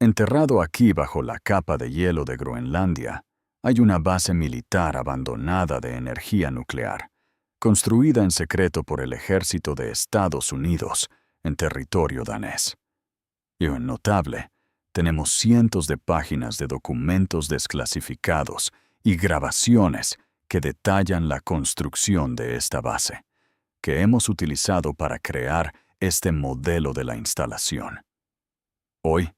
Enterrado aquí bajo la capa de hielo de Groenlandia, hay una base militar abandonada de energía nuclear, construida en secreto por el ejército de Estados Unidos en territorio danés. Y en notable, tenemos cientos de páginas de documentos desclasificados y grabaciones que detallan la construcción de esta base, que hemos utilizado para crear este modelo de la instalación. Hoy,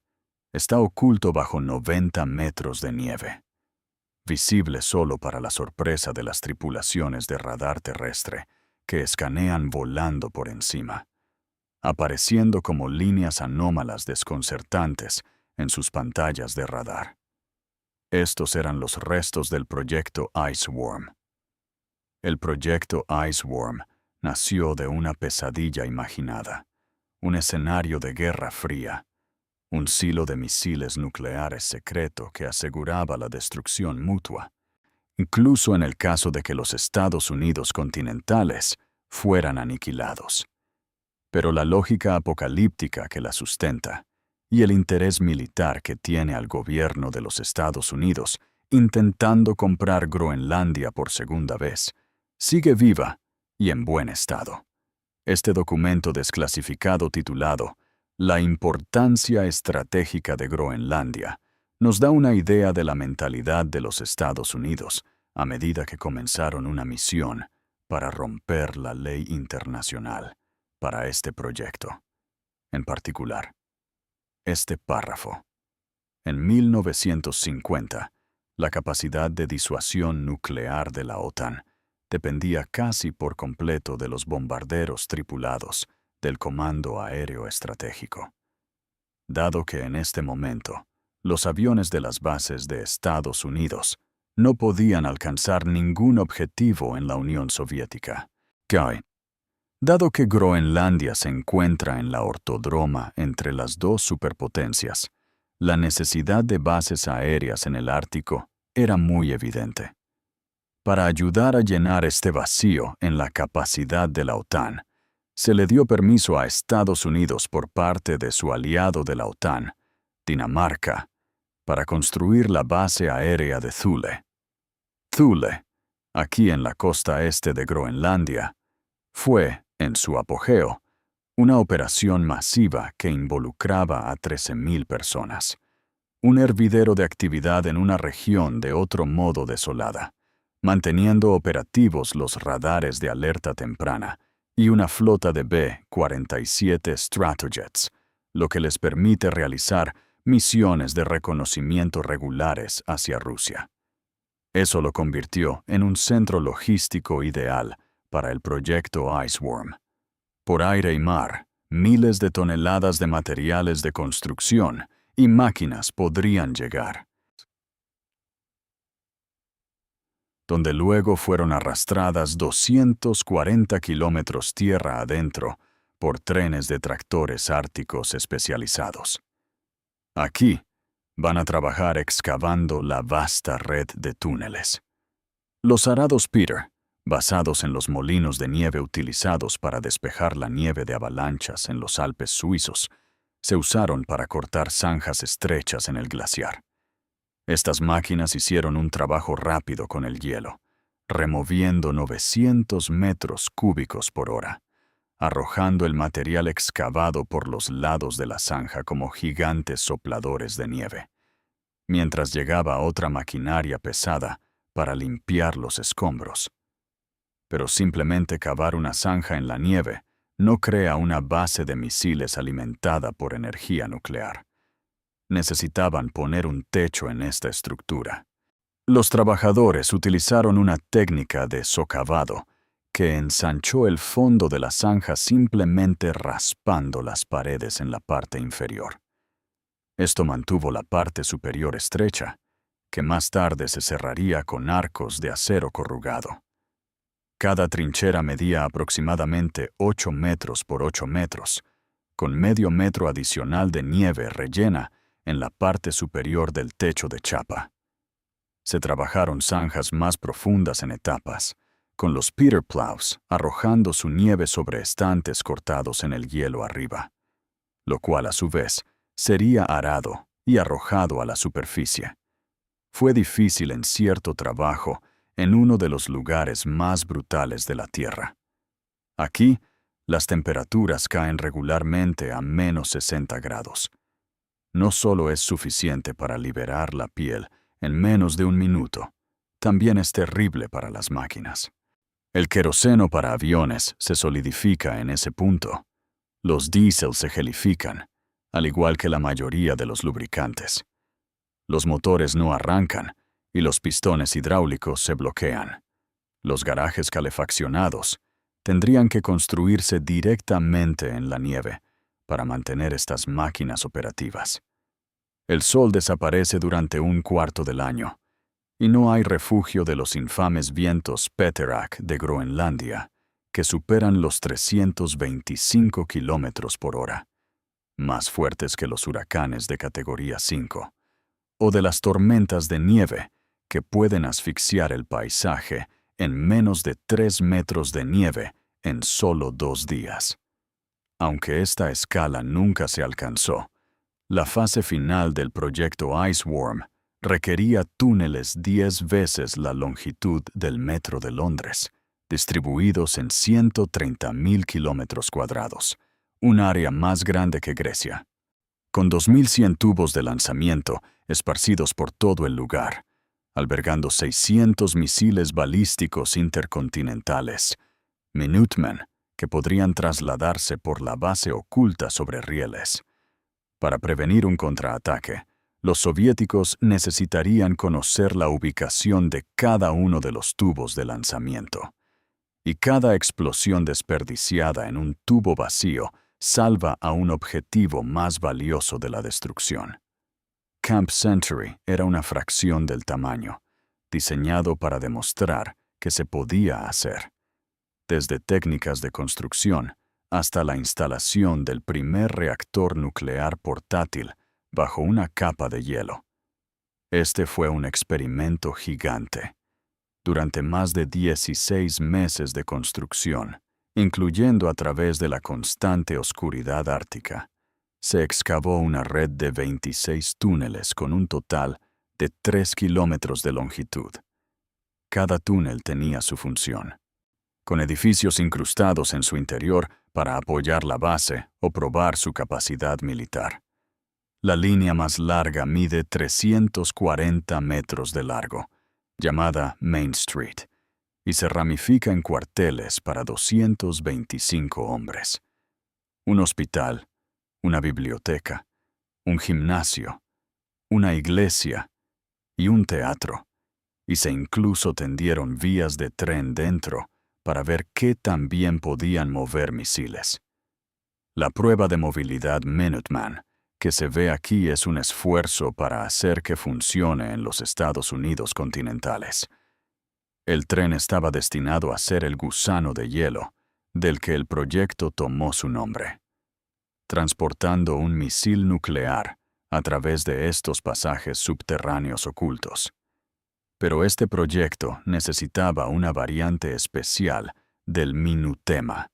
está oculto bajo 90 metros de nieve, visible solo para la sorpresa de las tripulaciones de radar terrestre que escanean volando por encima, apareciendo como líneas anómalas desconcertantes en sus pantallas de radar. Estos eran los restos del proyecto Iceworm. El proyecto Iceworm nació de una pesadilla imaginada, un escenario de guerra fría, un silo de misiles nucleares secreto que aseguraba la destrucción mutua, incluso en el caso de que los Estados Unidos continentales fueran aniquilados. Pero la lógica apocalíptica que la sustenta y el interés militar que tiene al gobierno de los Estados Unidos intentando comprar Groenlandia por segunda vez, sigue viva y en buen estado. Este documento desclasificado titulado La importancia estratégica de Groenlandia nos da una idea de la mentalidad de los Estados Unidos a medida que comenzaron una misión para romper la ley internacional para este proyecto. En particular, este párrafo. En 1950, la capacidad de disuasión nuclear de la OTAN dependía casi por completo de los bombarderos tripulados del Comando Aéreo Estratégico. Dado que en este momento, los aviones de las bases de Estados Unidos no podían alcanzar ningún objetivo en la Unión Soviética. Dado que Groenlandia se encuentra en la ortodroma entre las dos superpotencias, la necesidad de bases aéreas en el Ártico era muy evidente. Para ayudar a llenar este vacío en la capacidad de la OTAN, se le dio permiso a Estados Unidos por parte de su aliado de la OTAN, Dinamarca, para construir la base aérea de Thule. Thule, aquí en la costa este de Groenlandia, fue, en su apogeo, una operación masiva que involucraba a 13,000 personas. Un hervidero de actividad en una región de otro modo desolada, manteniendo operativos los radares de alerta temprana y una flota de B-47 Stratojets, lo que les permite realizar misiones de reconocimiento regulares hacia Rusia. Eso lo convirtió en un centro logístico ideal para el proyecto Iceworm. Por aire y mar, miles de toneladas de materiales de construcción y máquinas podrían llegar, donde luego fueron arrastradas 240 kilómetros tierra adentro por trenes de tractores árticos especializados. Aquí van a trabajar excavando la vasta red de túneles. Los arados Peter, basados en los molinos de nieve utilizados para despejar la nieve de avalanchas en los Alpes suizos, se usaron para cortar zanjas estrechas en el glaciar. Estas máquinas hicieron un trabajo rápido con el hielo, removiendo 900 metros cúbicos por hora, arrojando el material excavado por los lados de la zanja como gigantes sopladores de nieve, mientras llegaba otra maquinaria pesada para limpiar los escombros. Pero simplemente cavar una zanja en la nieve no crea una base de misiles alimentada por energía nuclear. Necesitaban poner un techo en esta estructura. Los trabajadores utilizaron una técnica de socavado que ensanchó el fondo de la zanja simplemente raspando las paredes en la parte inferior. Esto mantuvo la parte superior estrecha, que más tarde se cerraría con arcos de acero corrugado. Cada trinchera medía aproximadamente 8 metros por 8 metros, con medio metro adicional de nieve rellena en la parte superior del techo de chapa. Se trabajaron zanjas más profundas en etapas, con los Peter Plows arrojando su nieve sobre estantes cortados en el hielo arriba, lo cual a su vez sería arado y arrojado a la superficie. Fue difícil en cierto trabajo en uno de los lugares más brutales de la Tierra. Aquí, las temperaturas caen regularmente a -60 grados. No solo es suficiente para liberar la piel en menos de un minuto, también es terrible para las máquinas. El queroseno para aviones se solidifica en ese punto. Los diésel se gelifican, al igual que la mayoría de los lubricantes. Los motores no arrancan y los pistones hidráulicos se bloquean. Los garajes calefaccionados tendrían que construirse directamente en la nieve para mantener estas máquinas operativas. El sol desaparece durante un cuarto del año, y no hay refugio de los infames vientos Peterak de Groenlandia, que superan los 325 kilómetros por hora, más fuertes que los huracanes de categoría 5, o de las tormentas de nieve que pueden asfixiar el paisaje en menos de 3 metros de nieve en solo 2 días. Aunque esta escala nunca se alcanzó, la fase final del proyecto Iceworm requería túneles 10 veces la longitud del metro de Londres, distribuidos en 130.000 kilómetros cuadrados, un área más grande que Grecia. Con 2.100 tubos de lanzamiento esparcidos por todo el lugar, albergando 600 misiles balísticos intercontinentales, Minutemen, que podrían trasladarse por la base oculta sobre rieles. Para prevenir un contraataque, los soviéticos necesitarían conocer la ubicación de cada uno de los tubos de lanzamiento. Y cada explosión desperdiciada en un tubo vacío salva a un objetivo más valioso de la destrucción. Camp Century era una fracción del tamaño, diseñado para demostrar que se podía hacer. Desde técnicas de construcción hasta la instalación del primer reactor nuclear portátil bajo una capa de hielo. Este fue un experimento gigante. Durante más de 16 meses de construcción, incluyendo a través de la constante oscuridad ártica, se excavó una red de 26 túneles con un total de 3 kilómetros de longitud. Cada túnel tenía su función, con edificios incrustados en su interior para apoyar la base o probar su capacidad militar. La línea más larga mide 340 metros de largo, llamada Main Street, y se ramifica en cuarteles para 225 hombres. Un hospital, una biblioteca, un gimnasio, una iglesia y un teatro, y se incluso tendieron vías de tren dentro para ver qué tan bien podían mover misiles. La prueba de movilidad Minuteman que se ve aquí es un esfuerzo para hacer que funcione en los Estados Unidos continentales. El tren estaba destinado a ser el gusano de hielo, del que el proyecto tomó su nombre, transportando un misil nuclear a través de estos pasajes subterráneos ocultos. Pero este proyecto necesitaba una variante especial del Minutema,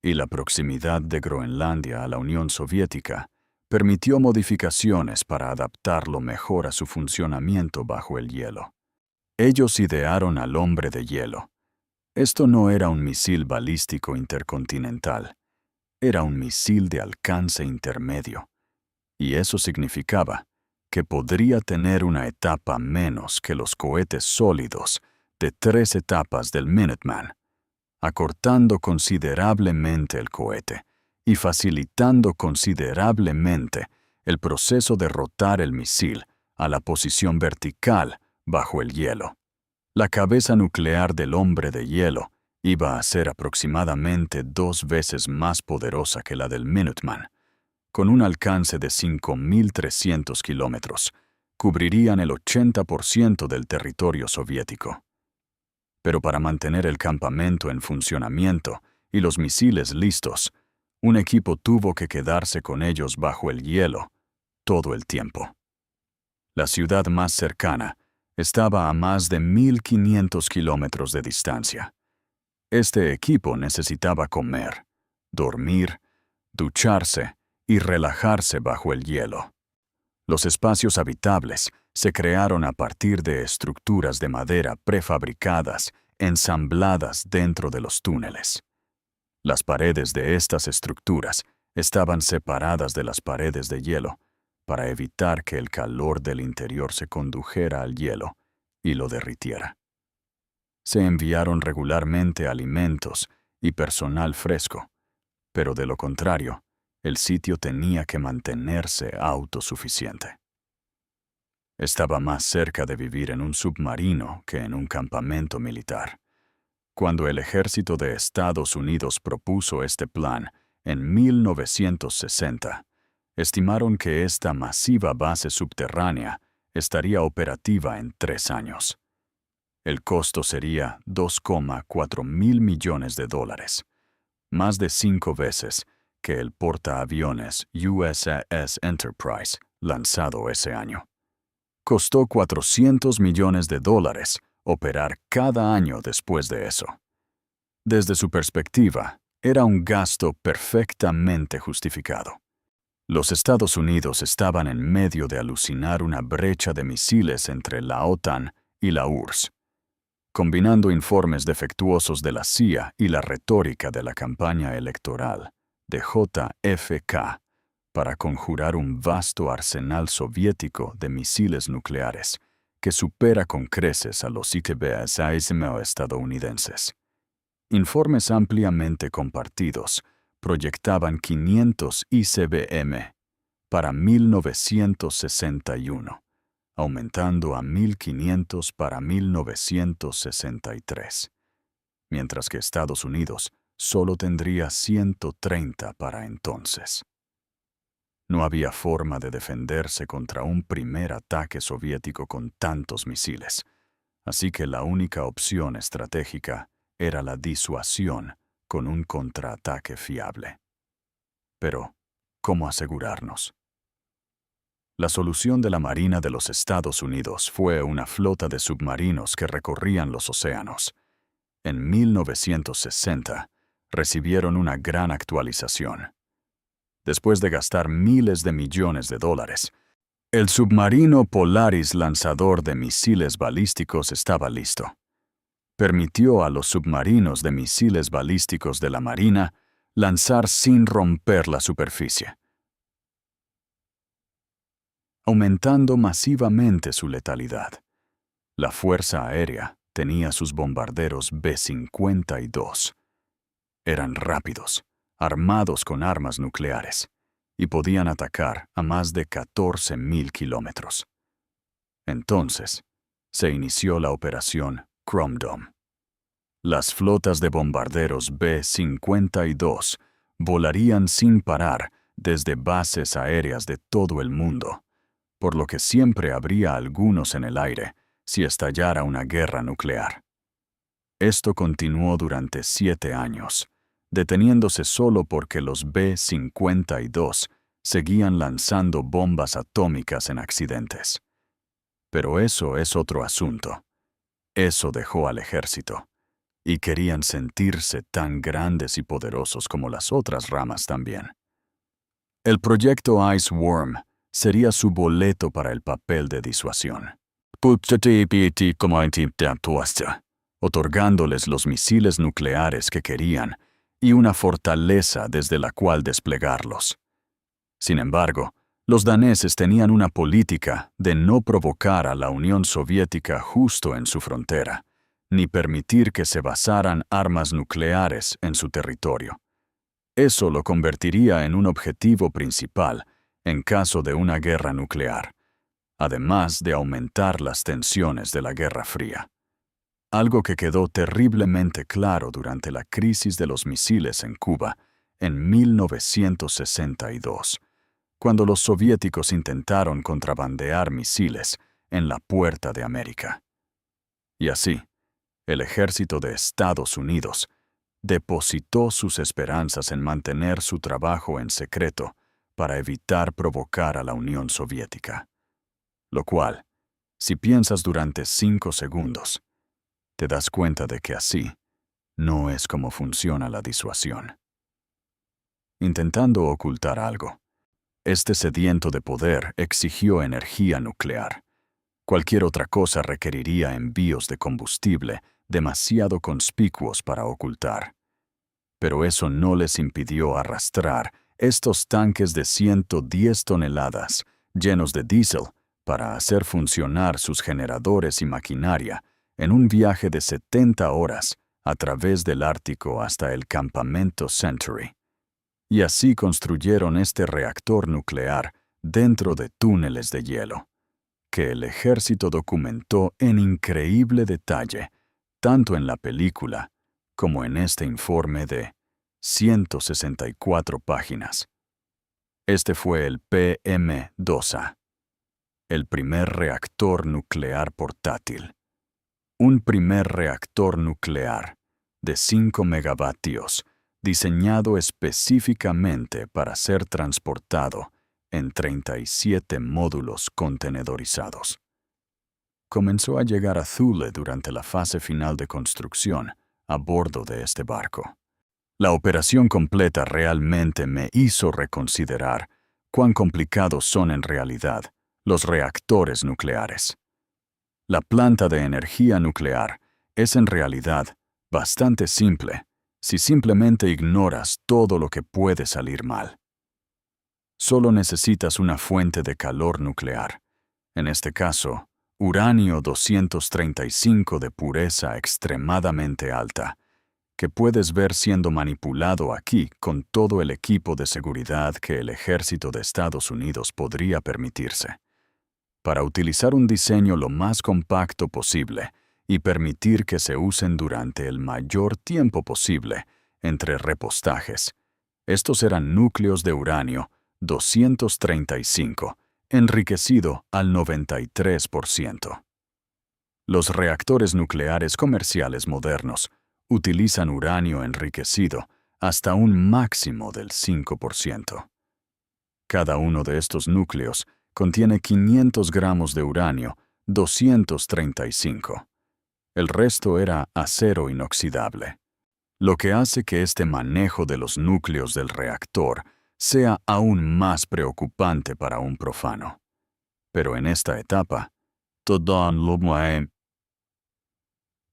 y la proximidad de Groenlandia a la Unión Soviética permitió modificaciones para adaptarlo mejor a su funcionamiento bajo el hielo. Ellos idearon al hombre de hielo. Esto no era un misil balístico intercontinental, era un misil de alcance intermedio, y eso significaba que podría tener una etapa menos que los cohetes sólidos de 3 etapas del Minuteman, acortando considerablemente el cohete y facilitando considerablemente el proceso de rotar el misil a la posición vertical bajo el hielo. La cabeza nuclear del hombre de hielo iba a ser aproximadamente 2 veces más poderosa que la del Minuteman. Con un alcance de 5.300 kilómetros, cubrirían el 80% del territorio soviético. Pero para mantener el campamento en funcionamiento y los misiles listos, un equipo tuvo que quedarse con ellos bajo el hielo todo el tiempo. La ciudad más cercana estaba a más de 1.500 kilómetros de distancia. Este equipo necesitaba comer, dormir, ducharse y relajarse bajo el hielo. Los espacios habitables se crearon a partir de estructuras de madera prefabricadas, ensambladas dentro de los túneles. Las paredes de estas estructuras estaban separadas de las paredes de hielo para evitar que el calor del interior se condujera al hielo y lo derritiera. Se enviaron regularmente alimentos y personal fresco, pero de lo contrario, el sitio tenía que mantenerse autosuficiente. Estaba más cerca de vivir en un submarino que en un campamento militar. Cuando el ejército de Estados Unidos propuso este plan en 1960, estimaron que esta masiva base subterránea estaría operativa en 3 años. El costo sería 2,4 mil millones de dólares, más de 5 veces que el portaaviones USS Enterprise lanzado ese año. Costó 400 millones de dólares operar cada año después de eso. Desde su perspectiva, era un gasto perfectamente justificado. Los Estados Unidos estaban en medio de alucinar una brecha de misiles entre la OTAN y la URSS. Combinando informes defectuosos de la CIA y la retórica de la campaña electoral de JFK para conjurar un vasto arsenal soviético de misiles nucleares que supera con creces a los ICBM estadounidenses. Informes ampliamente compartidos proyectaban 500 ICBM para 1961, aumentando a 1.500 para 1963, mientras que Estados Unidos solo tendría 130 para entonces. No había forma de defenderse contra un primer ataque soviético con tantos misiles, así que la única opción estratégica era la disuasión con un contraataque fiable. Pero, ¿cómo asegurarnos? La solución de la Marina de los Estados Unidos fue una flota de submarinos que recorrían los océanos. En 1960, recibieron una gran actualización. Después de gastar miles de millones de dólares, el submarino Polaris lanzador de misiles balísticos estaba listo. Permitió a los submarinos de misiles balísticos de la Marina lanzar sin romper la superficie, aumentando masivamente su letalidad. La Fuerza Aérea tenía sus bombarderos B-52. Eran rápidos, armados con armas nucleares, y podían atacar a más de 14.000 kilómetros. Entonces, se inició la operación Chrome Dome. Las flotas de bombarderos B-52 volarían sin parar desde bases aéreas de todo el mundo, por lo que siempre habría algunos en el aire si estallara una guerra nuclear. Esto continuó durante 7 años, deteniéndose solo porque los B-52 seguían lanzando bombas atómicas en accidentes. Pero eso es otro asunto. Eso dejó al ejército, y querían sentirse tan grandes y poderosos como las otras ramas también. El proyecto Ice Worm sería su boleto para el papel de disuasión, otorgándoles los misiles nucleares que querían y una fortaleza desde la cual desplegarlos. Sin embargo, los daneses tenían una política de no provocar a la Unión Soviética justo en su frontera, ni permitir que se basaran armas nucleares en su territorio. Eso lo convertiría en un objetivo principal en caso de una guerra nuclear, además de aumentar las tensiones de la Guerra Fría. Algo que quedó terriblemente claro durante la crisis de los misiles en Cuba en 1962, cuando los soviéticos intentaron contrabandear misiles en la Puerta de América. Y así, el ejército de Estados Unidos depositó sus esperanzas en mantener su trabajo en secreto para evitar provocar a la Unión Soviética. Lo cual, si piensas durante 5 segundos, te das cuenta de que así no es como funciona la disuasión. Intentando ocultar algo, este sediento de poder exigió energía nuclear. Cualquier otra cosa requeriría envíos de combustible demasiado conspicuos para ocultar. Pero eso no les impidió arrastrar estos tanques de 110 toneladas, llenos de diésel, para hacer funcionar sus generadores y maquinaria en un viaje de 70 horas a través del Ártico hasta el campamento Century. Y así construyeron este reactor nuclear dentro de túneles de hielo, que el ejército documentó en increíble detalle, tanto en la película como en este informe de 164 páginas. Este fue el PM-2A, el primer reactor nuclear portátil. Un primer reactor nuclear de 5 megavatios, diseñado específicamente para ser transportado en 37 módulos contenedorizados. Comenzó a llegar a Thule durante la fase final de construcción a bordo de este barco. La operación completa realmente me hizo reconsiderar cuán complicados son en realidad los reactores nucleares. La planta de energía nuclear es en realidad bastante simple si simplemente ignoras todo lo que puede salir mal. Solo necesitas una fuente de calor nuclear, en este caso, uranio 235 de pureza extremadamente alta, que puedes ver siendo manipulado aquí con todo el equipo de seguridad que el ejército de Estados Unidos podría permitirse, para utilizar un diseño lo más compacto posible y permitir que se usen durante el mayor tiempo posible entre repostajes. Estos eran núcleos de uranio 235, enriquecido al 93%. Los reactores nucleares comerciales modernos utilizan uranio enriquecido hasta un máximo del 5%. Cada uno de estos núcleos contiene 500 gramos de uranio 235. El resto era acero inoxidable, lo que hace que este manejo de los núcleos del reactor sea aún más preocupante para un profano. Pero en esta etapa,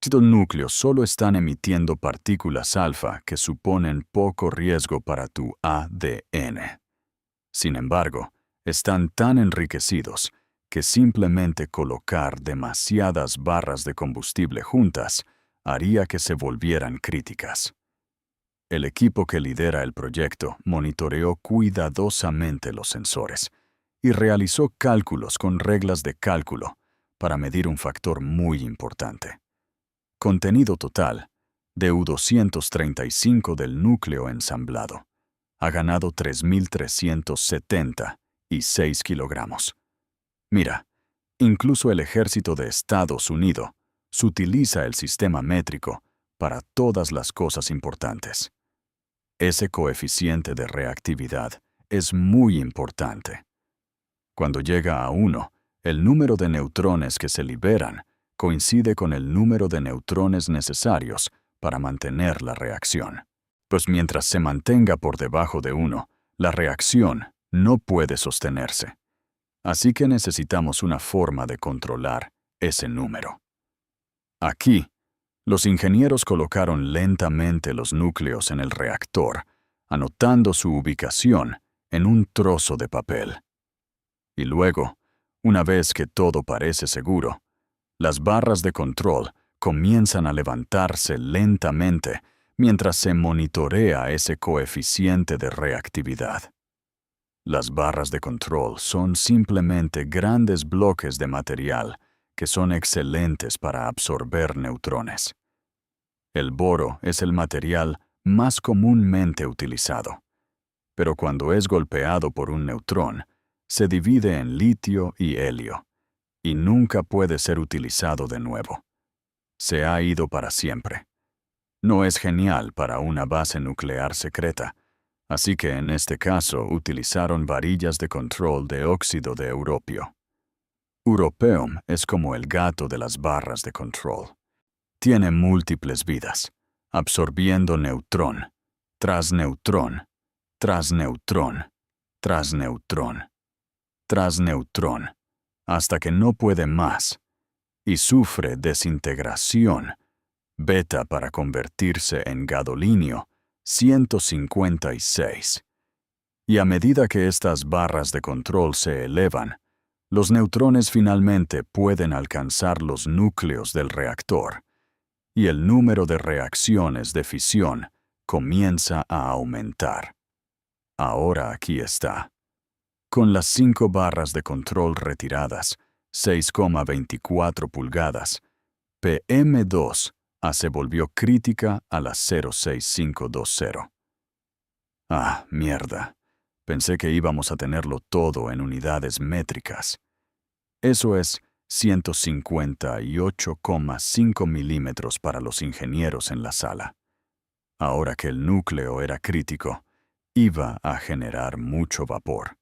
estos núcleos solo están emitiendo partículas alfa que suponen poco riesgo para tu ADN. Sin embargo, están tan enriquecidos que simplemente colocar demasiadas barras de combustible juntas haría que se volvieran críticas. El equipo que lidera el proyecto monitoreó cuidadosamente los sensores y realizó cálculos con reglas de cálculo para medir un factor muy importante. Contenido total de U-235 del núcleo ensamblado ha ganado 3.376 kilogramos. Mira, incluso el ejército de Estados Unidos utiliza el sistema métrico para todas las cosas importantes. Ese coeficiente de reactividad es muy importante. Cuando llega a 1, el número de neutrones que se liberan coincide con el número de neutrones necesarios para mantener la reacción. Pues mientras se mantenga por debajo de 1, la reacción no puede sostenerse. Así que necesitamos una forma de controlar ese número. Aquí, los ingenieros colocaron lentamente los núcleos en el reactor, anotando su ubicación en un trozo de papel. Y luego, una vez que todo parece seguro, las barras de control comienzan a levantarse lentamente mientras se monitorea ese coeficiente de reactividad. Las barras de control son simplemente grandes bloques de material que son excelentes para absorber neutrones. El boro es el material más comúnmente utilizado, pero cuando es golpeado por un neutrón, se divide en litio y helio, y nunca puede ser utilizado de nuevo. Se ha ido para siempre. No es genial para una base nuclear secreta, así que en este caso utilizaron varillas de control de óxido de europio. Europeum es como el gato de las barras de control. Tiene múltiples vidas, absorbiendo neutrón, tras neutrón, tras neutrón, tras neutrón, hasta que no puede más, y sufre desintegración, beta para convertirse en gadolinio 156. Y a medida que estas barras de control se elevan, los neutrones finalmente pueden alcanzar los núcleos del reactor, y el número de reacciones de fisión comienza a aumentar. Ahora aquí está. Con las 5 barras de control retiradas, 6,24 pulgadas, PM2A se volvió crítica a las 06520. Ah, mierda. Pensé que íbamos a tenerlo todo en unidades métricas. Eso es 158,5 milímetros para los ingenieros en la sala. Ahora que el núcleo era crítico, iba a generar mucho vapor.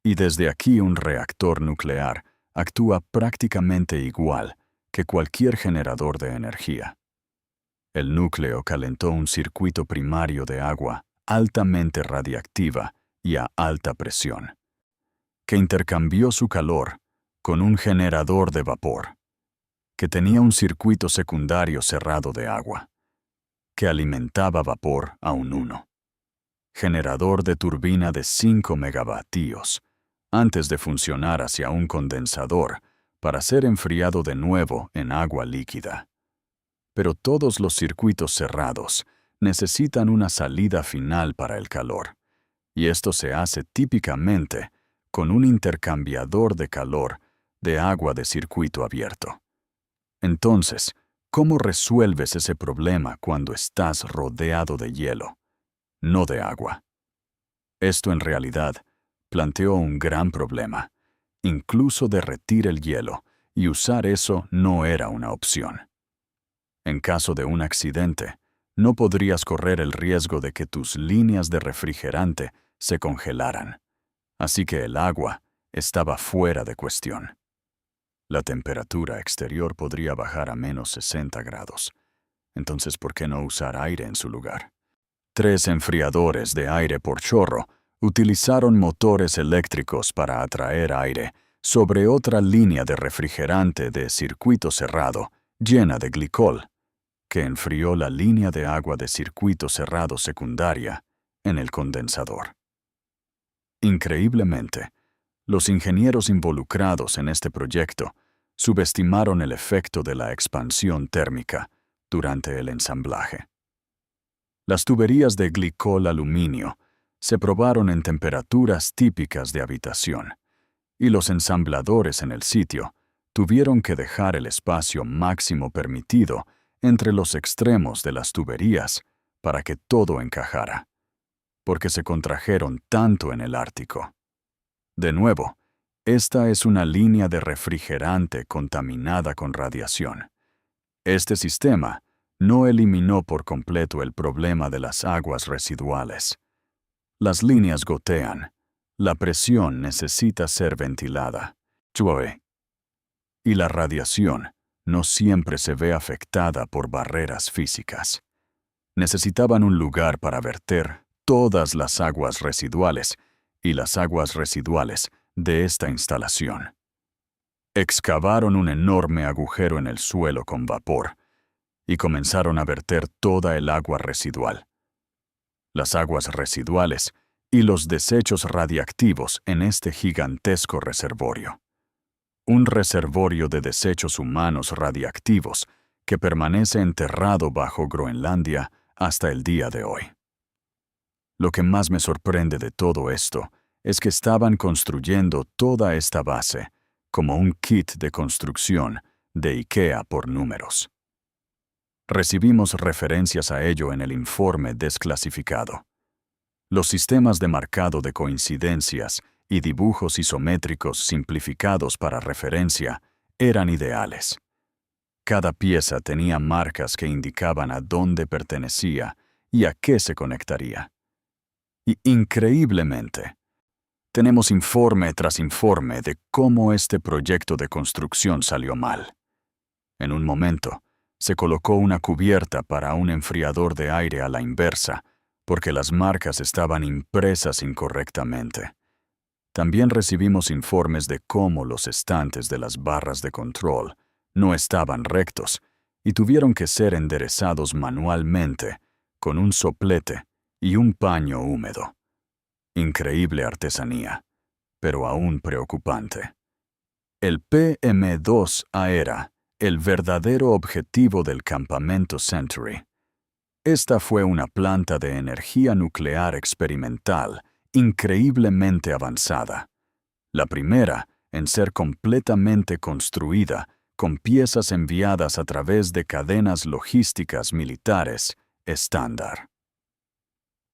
Y desde aquí un reactor nuclear actúa prácticamente igual que cualquier generador de energía. El núcleo calentó un circuito primario de agua altamente radiactiva y a alta presión, que intercambió su calor con un generador de vapor, que tenía un circuito secundario cerrado de agua, que alimentaba vapor a un 1. Generador de turbina de 5 megavatios, antes de funcionar hacia un condensador para ser enfriado de nuevo en agua líquida. Pero todos los circuitos cerrados necesitan una salida final para el calor, y esto se hace típicamente con un intercambiador de calor de agua de circuito abierto. Entonces, ¿cómo resuelves ese problema cuando estás rodeado de hielo, no de agua? Esto en realidad planteó un gran problema. Incluso derretir el hielo y usar eso no era una opción. En caso de un accidente, no podrías correr el riesgo de que tus líneas de refrigerante se congelaran. Así que el agua estaba fuera de cuestión. La temperatura exterior podría bajar a menos 60 grados. Entonces, ¿por qué no usar aire en su lugar? 3 enfriadores de aire por chorro utilizaron motores eléctricos para atraer aire sobre otra línea de refrigerante de circuito cerrado llena de glicol, que enfrió la línea de agua de circuito cerrado secundaria en el condensador. Increíblemente, los ingenieros involucrados en este proyecto subestimaron el efecto de la expansión térmica durante el ensamblaje. Las tuberías de glicol aluminio se probaron en temperaturas típicas de habitación, y los ensambladores en el sitio tuvieron que dejar el espacio máximo permitido entre los extremos de las tuberías para que todo encajara, porque se contrajeron tanto en el Ártico. De nuevo, esta es una línea de refrigerante contaminada con radiación. Este sistema no eliminó por completo el problema de las aguas residuales. Las líneas gotean. La presión necesita ser ventilada. Y la radiación no siempre se ve afectada por barreras físicas. Necesitaban un lugar para verter todas las aguas residuales y las aguas residuales de esta instalación. Excavaron un enorme agujero en el suelo con vapor y comenzaron a verter toda el agua residual, las aguas residuales y los desechos radiactivos en este gigantesco reservorio. Un reservorio de desechos humanos radiactivos que permanece enterrado bajo Groenlandia hasta el día de hoy. Lo que más me sorprende de todo esto es que estaban construyendo toda esta base como un kit de construcción de IKEA por números. Recibimos referencias a ello en el informe desclasificado. Los sistemas de marcado de coincidencias y dibujos isométricos simplificados para referencia eran ideales. Cada pieza tenía marcas que indicaban a dónde pertenecía y a qué se conectaría. Y increíblemente, tenemos informe tras informe de cómo este proyecto de construcción salió mal. En un momento, se colocó una cubierta para un enfriador de aire a la inversa, porque las marcas estaban impresas incorrectamente, También recibimos informes de cómo los estantes de las barras de control no estaban rectos y tuvieron que ser enderezados manualmente con un soplete y un paño húmedo. Increíble artesanía, pero aún preocupante. El PM2A era el verdadero objetivo del campamento Century. Esta fue una planta de energía nuclear experimental increíblemente avanzada. La primera en ser completamente construida con piezas enviadas a través de cadenas logísticas militares estándar.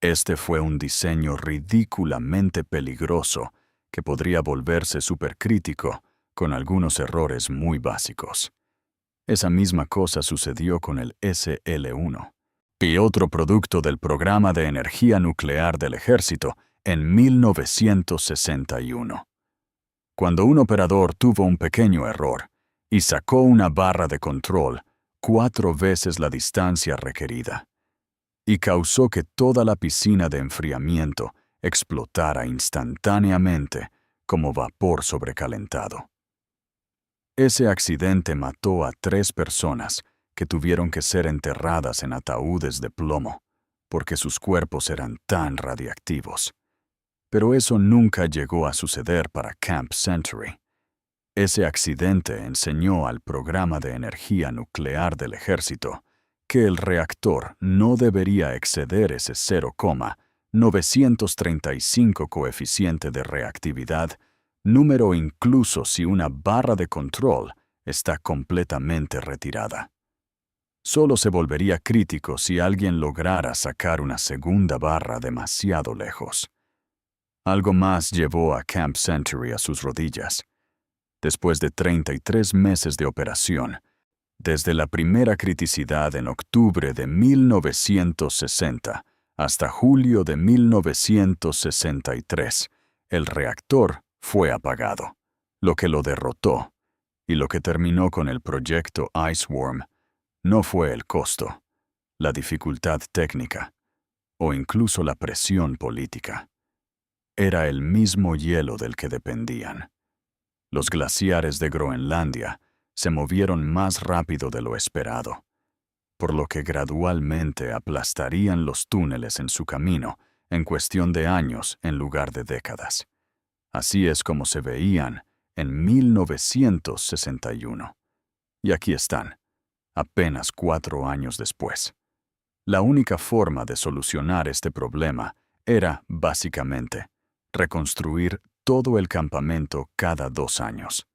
Este fue un diseño ridículamente peligroso que podría volverse supercrítico con algunos errores muy básicos. Esa misma cosa sucedió con el SL-1, y otro producto del programa de energía nuclear del ejército en 1961. Cuando un operador tuvo un pequeño error y sacó una barra de control 4 veces la distancia requerida, y causó que toda la piscina de enfriamiento explotara instantáneamente como vapor sobrecalentado. Ese accidente mató a 3 personas que tuvieron que ser enterradas en ataúdes de plomo, porque sus cuerpos eran tan radiactivos. Pero eso nunca llegó a suceder para Camp Century. Ese accidente enseñó al programa de energía nuclear del ejército que el reactor no debería exceder ese 0,935 coeficiente de reactividad, número incluso si una barra de control está completamente retirada. Solo se volvería crítico si alguien lograra sacar una segunda barra demasiado lejos. Algo más llevó a Camp Century a sus rodillas. Después de 33 meses de operación, desde la primera criticidad en octubre de 1960 hasta julio de 1963, el reactor fue apagado, lo que lo derrotó, y lo que terminó con el proyecto Iceworm no fue el costo, la dificultad técnica o incluso la presión política. Era el mismo hielo del que dependían. Los glaciares de Groenlandia se movieron más rápido de lo esperado, por lo que gradualmente aplastarían los túneles en su camino en cuestión de años en lugar de décadas. Así es como se veían en 1961. Y aquí están, apenas 4 años después. La única forma de solucionar este problema era, básicamente, reconstruir todo el campamento cada 2 años.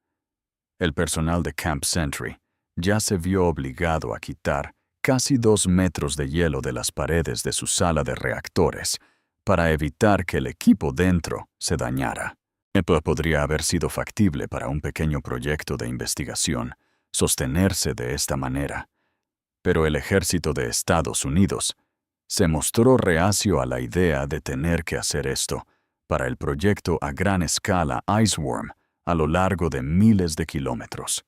El personal de Camp Century ya se vio obligado a quitar casi 2 metros de hielo de las paredes de su sala de reactores para evitar que el equipo dentro se dañara. Esto podría haber sido factible para un pequeño proyecto de investigación, sostenerse de esta manera. Pero el ejército de Estados Unidos se mostró reacio a la idea de tener que hacer esto para el proyecto a gran escala Iceworm a lo largo de miles de kilómetros.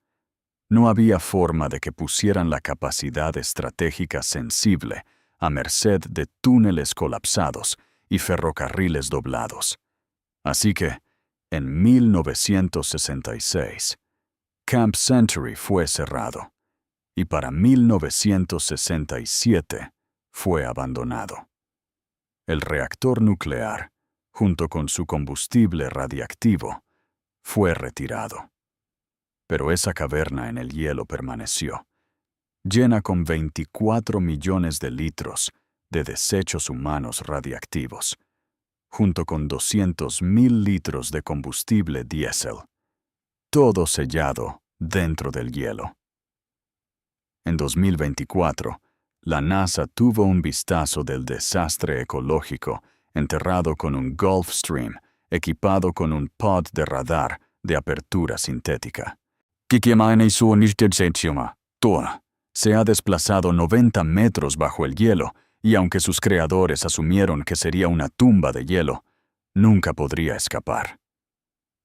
No había forma de que pusieran la capacidad estratégica sensible a merced de túneles colapsados y ferrocarriles doblados. Así que, en 1966, Camp Century fue cerrado, y para 1967 fue abandonado. El reactor nuclear, junto con su combustible radiactivo, fue retirado. Pero esa caverna en el hielo permaneció, llena con 24 millones de litros de desechos humanos radiactivos, junto con 200.000 litros de combustible diésel, todo sellado dentro del hielo. En 2024, la NASA tuvo un vistazo del desastre ecológico enterrado con un Gulfstream equipado con un pod de radar de apertura sintética. Se ha desplazado 90 metros bajo el hielo y aunque sus creadores asumieron que sería una tumba de hielo, nunca podría escapar.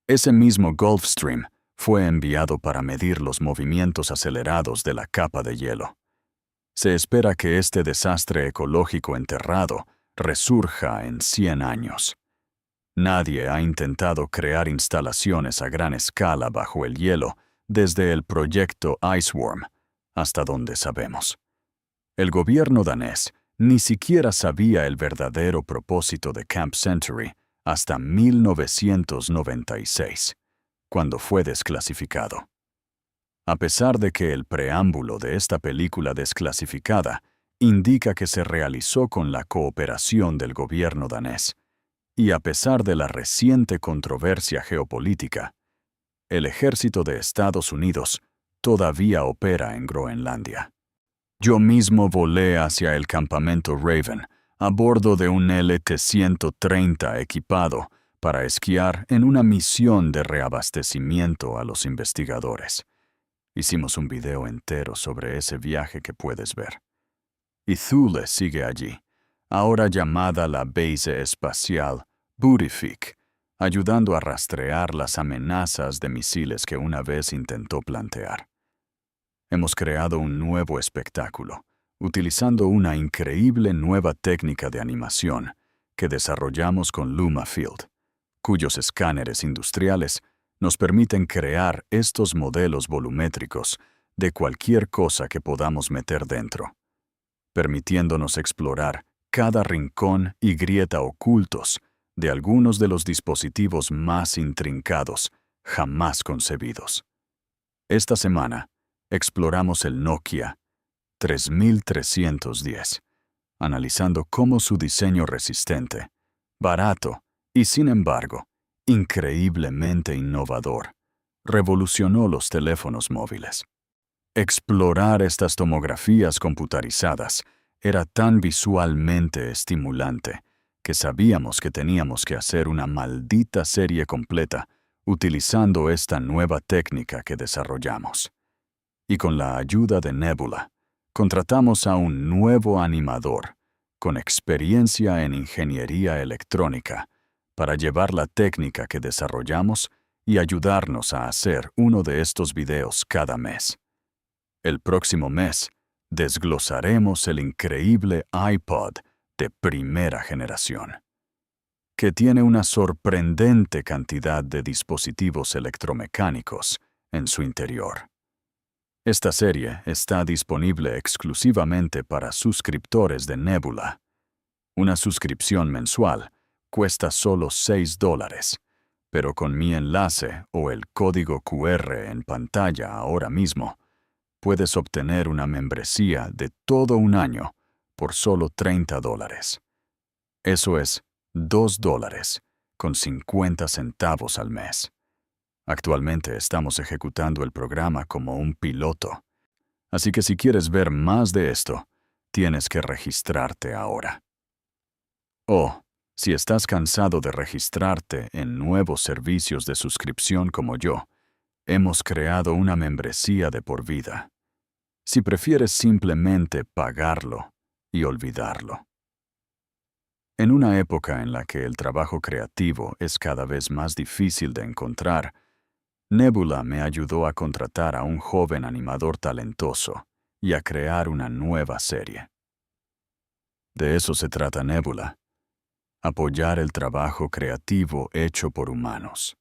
Ese mismo Gulfstream fue enviado para medir los movimientos acelerados de la capa de hielo. Se espera que este desastre ecológico enterrado resurja en 100 años. Nadie ha intentado crear instalaciones a gran escala bajo el hielo desde el proyecto Iceworm, hasta donde sabemos. El gobierno danés ni siquiera sabía el verdadero propósito de Camp Century hasta 1996, cuando fue desclasificado. A pesar de que el preámbulo de esta película desclasificada indica que se realizó con la cooperación del gobierno danés, y a pesar de la reciente controversia geopolítica, el ejército de Estados Unidos todavía opera en Groenlandia. Yo mismo volé hacia el campamento Raven a bordo de un LT-130 equipado para esquiar en una misión de reabastecimiento a los investigadores. Hicimos un video entero sobre ese viaje que puedes ver. Y Thule sigue allí, ahora llamada la Base Espacial Buttigieg, ayudando a rastrear las amenazas de misiles que una vez intentó plantear. Hemos creado un nuevo espectáculo, utilizando una increíble nueva técnica de animación que desarrollamos con LumaField, cuyos escáneres industriales nos permiten crear estos modelos volumétricos de cualquier cosa que podamos meter dentro, permitiéndonos explorar cada rincón y grieta ocultos de algunos de los dispositivos más intrincados jamás concebidos. Esta semana, exploramos el Nokia 3310, analizando cómo su diseño resistente, barato y, sin embargo, increíblemente innovador, revolucionó los teléfonos móviles. Explorar estas tomografías computarizadas era tan visualmente estimulante que sabíamos que teníamos que hacer una maldita serie completa utilizando esta nueva técnica que desarrollamos. Y con la ayuda de Nebula, contratamos a un nuevo animador con experiencia en ingeniería electrónica para llevar la técnica que desarrollamos y ayudarnos a hacer uno de estos videos cada mes. El próximo mes, desglosaremos el increíble iPod de primera generación, que tiene una sorprendente cantidad de dispositivos electromecánicos en su interior. Esta serie está disponible exclusivamente para suscriptores de Nebula. Una suscripción mensual cuesta solo $6, pero con mi enlace o el código QR en pantalla ahora mismo, puedes obtener una membresía de todo un año por solo $30. Eso es $2.50 al mes. Actualmente estamos ejecutando el programa como un piloto, así que si quieres ver más de esto, tienes que registrarte ahora. O, si estás cansado de registrarte en nuevos servicios de suscripción como yo, hemos creado una membresía de por vida. Si prefieres simplemente pagarlo y olvidarlo. En una época en la que el trabajo creativo es cada vez más difícil de encontrar, Nebula me ayudó a contratar a un joven animador talentoso y a crear una nueva serie. De eso se trata Nebula: apoyar el trabajo creativo hecho por humanos.